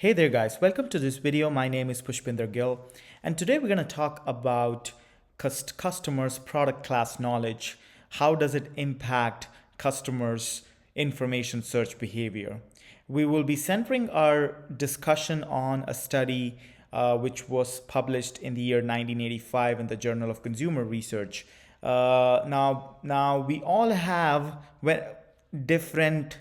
Hey there guys, welcome to this video. My name is Pushpinder Gill and today we're going to talk about customers' product class knowledge. How does it impact customers' information search behavior? We will be centering our discussion on a study which was published in the year 1985 in the Journal of Consumer Research. Now we all have different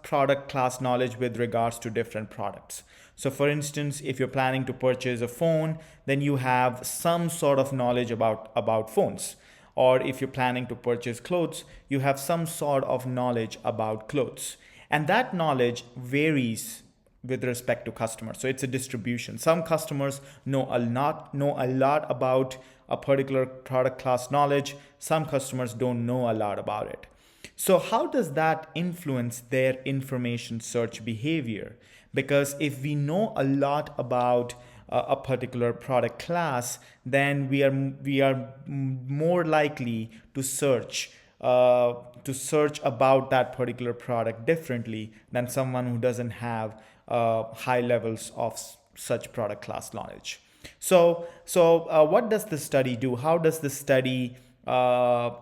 product class knowledge with regards to different products. So for instance, if you're planning to purchase a phone, then you have some sort of knowledge about phones. Or if you're planning to purchase clothes, you have some sort of knowledge about clothes. And that knowledge varies with respect to customers. So it's a distribution. Some customers know a lot about a particular product class knowledge. Some customers don't know a lot about it. So how does that influence their information search behavior? Because if we know a lot about a particular product class, then we are more likely to search about that particular product differently than someone who doesn't have high levels of such product class knowledge. So what does the study do? How does the study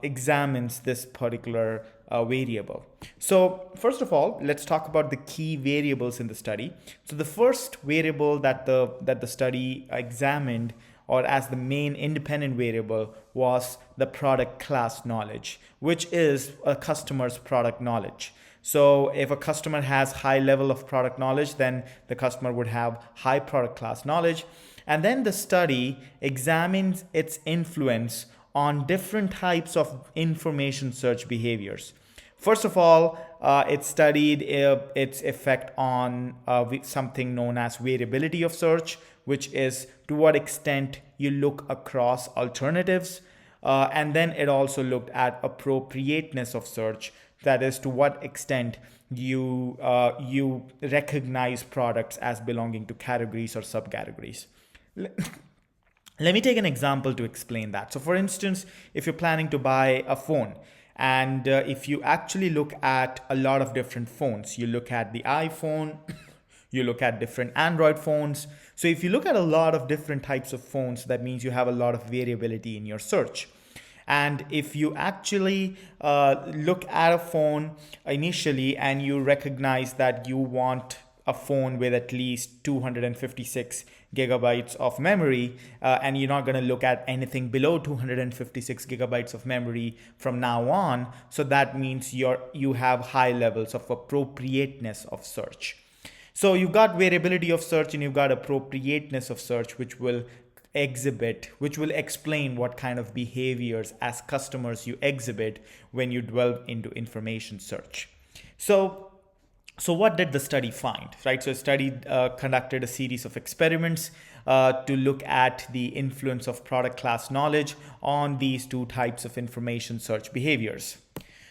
examines this particular variable? So first of all, let's talk about the key variables in the study. So the first variable that the study examined, or as the main independent variable, was the product class knowledge, which is a customer's product knowledge. So if a customer has high level of product knowledge, then the customer would have high product class knowledge. And then the study examines its influence on different types of information search behaviors. First of all, it studied its effect on something known as variability of search, which is to what extent you look across alternatives. And then it also looked at appropriateness of search, that is to what extent you recognize products as belonging to categories or subcategories. Let me take an example to explain that. So for instance, if you're planning to buy a phone, and if you actually look at a lot of different phones, you look at the iPhone, you look at different Android phones. So if you look at a lot of different types of phones, that means you have a lot of variability in your search. And if you actually look at a phone initially and you recognize that you want a phone with at least 256 gigabytes of memory, and you're not going to look at anything below 256 gigabytes of memory from now on. So that means you have high levels of appropriateness of search. So you've got variability of search and you've got appropriateness of search, which will explain what kind of behaviors as customers you exhibit when you delve into information search. So what did the study find, right? So the study conducted a series of experiments to look at the influence of product class knowledge on these two types of information search behaviors.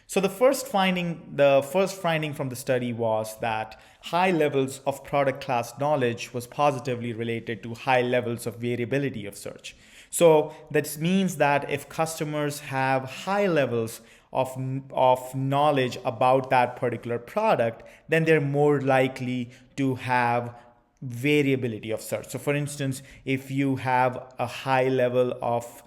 So the first finding from the study was that high levels of product class knowledge was positively related to high levels of variability of search. So that means that if customers have high levels of knowledge about that particular product, then they're more likely to have variability of search. So for instance, if you have a high level of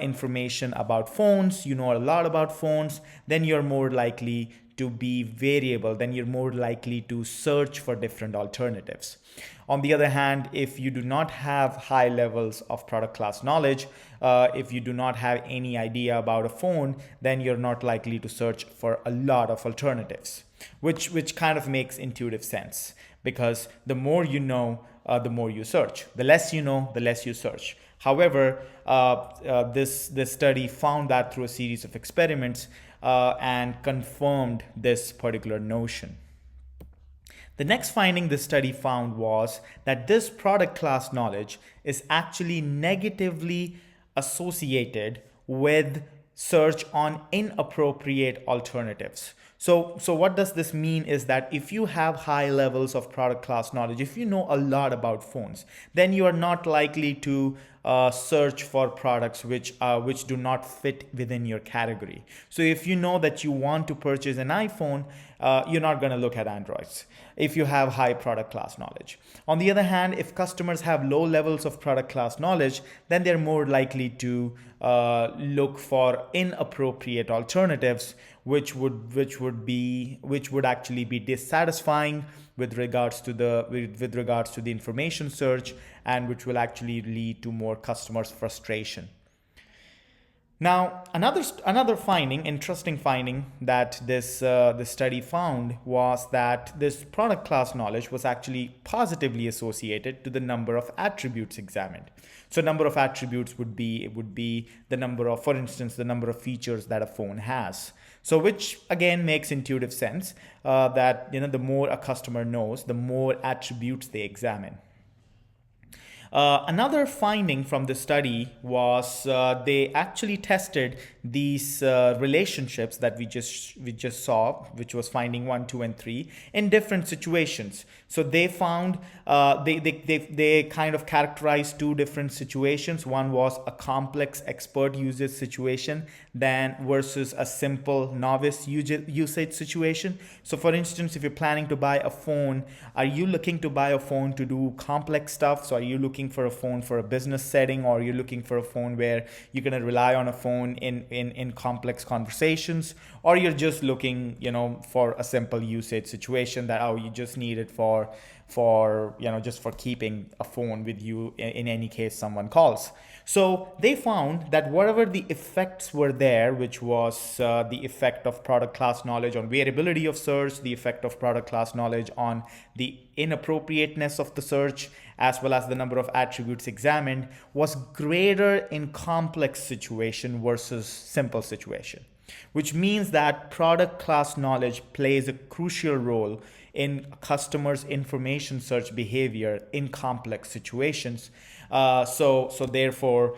information about phones, you know a lot about phones, then you're more likely to be variable, then you're more likely to search for different alternatives. On the other hand, if you do not have high levels of product class knowledge, if you do not have any idea about a phone, then you're not likely to search for a lot of alternatives, which kind of makes intuitive sense, because the more you know, the more you search. The less you know, the less you search. However, this study found that through a series of experiments and confirmed this particular notion. The next finding this study found was that this product class knowledge is actually negatively associated with search on inappropriate alternatives. So what does this mean is that if you have high levels of product class knowledge, if you know a lot about phones, then you are not likely to search for products which do not fit within your category. So if you know that you want to purchase an iPhone, you're not going to look at Androids if you have high product class knowledge. On the other hand, if customers have low levels of product class knowledge, then they're more likely to look for inappropriate alternatives, which would actually be dissatisfying with regards to the information search, and which will actually lead to more customers' frustration. Now, another finding, interesting finding that this study found was that this product class knowledge was actually positively associated to the number of attributes examined. So, number of attributes would be the number of, for instance, the number of features that a phone has. So, which again makes intuitive sense that the more a customer knows, the more attributes they examine. Another finding from the study was they actually tested these relationships that we just saw, which was finding 1, 2, and 3, in different situations. So they found they kind of characterized two different situations. One was a complex expert usage situation than versus a simple novice usage situation. So for instance, if you're planning to buy a phone, are you looking to buy a phone to do complex stuff? So are you looking for a phone for a business setting, or you're looking for a phone where you're going to rely on a phone in complex conversations, or you're just looking for a simple usage situation that you just need it for just for keeping a phone with you in any case someone calls. So they found that whatever the effects were there, which was the effect of product class knowledge on variability of search, the effect of product class knowledge on the inappropriateness of the search, as well as the number of attributes examined, was greater in complex situation versus simple situation, which means that product class knowledge plays a crucial role in customers' information search behavior in complex situations. So therefore,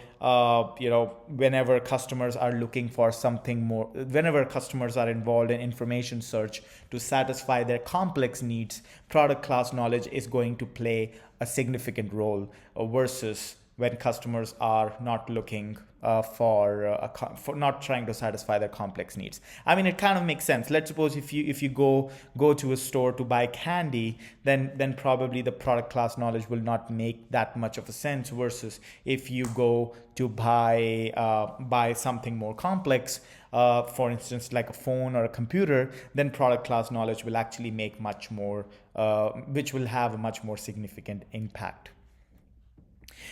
whenever customers are looking for something more, whenever customers are involved in information search to satisfy their complex needs, product class knowledge is going to play a significant role versus when customers are not looking for not trying to satisfy their complex needs. I mean, it kind of makes sense. Let's suppose if you go to a store to buy candy, then probably the product class knowledge will not make that much of a sense, versus if you go to buy something more complex, for instance, like a phone or a computer, then product class knowledge will actually make much more, which will have a much more significant impact.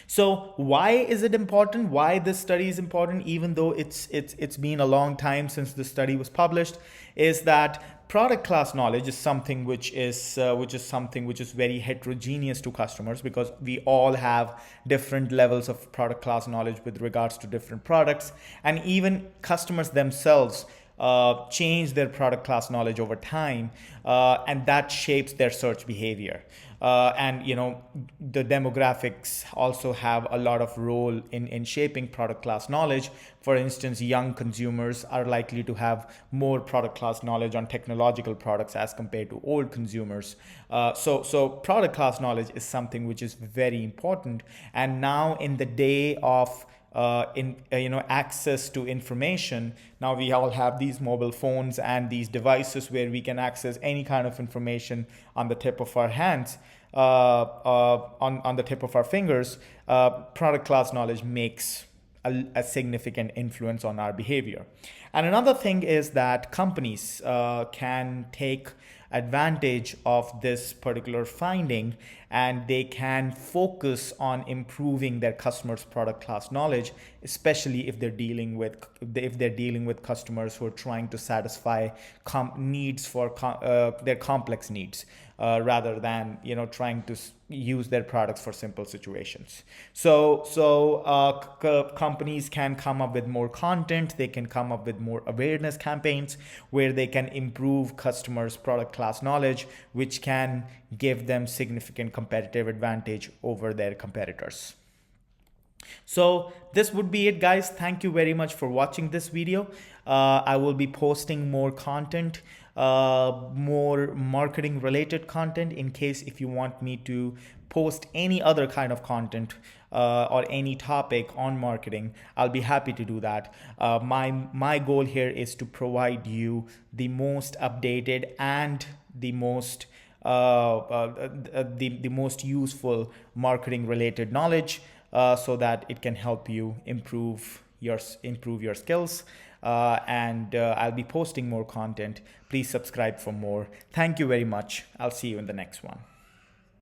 So why is it important? Why this study is important, even though it's been a long time since the study was published, is that product class knowledge is something which is very heterogeneous to customers, because we all have different levels of product class knowledge with regards to different products, and even customers themselves change their product class knowledge over time, and that shapes their search behavior. And the demographics also have a lot of role in shaping product class knowledge. For instance, young consumers are likely to have more product class knowledge on technological products as compared to old consumers. So product class knowledge is something which is very important. And now in the day of access to information, now we all have these mobile phones and these devices where we can access any kind of information on the tip of our hands, on the tip of our fingers. Product class knowledge makes a significant influence on our behavior. And another thing is that companies can take advantage of this particular finding, and they can focus on improving their customers' product class knowledge, especially if they're dealing with customers who are trying to satisfy needs for their complex needs, rather than trying to use their products for simple situations. So companies can come up with more content. They can come up with more awareness campaigns where they can improve customers' product class knowledge, which can give them significant competitive advantage over their competitors. So this would be it, guys. Thank you very much for watching this video. I will be posting more content more marketing related content, in case if you want me to post any other kind of content or any topic on marketing, I'll be happy to do that. My goal here is to provide you the most updated and the most the most useful marketing related knowledge, so that it can help you improve your skills. And I'll be posting more content. Please subscribe for more. Thank you very much. I'll see you in the next one.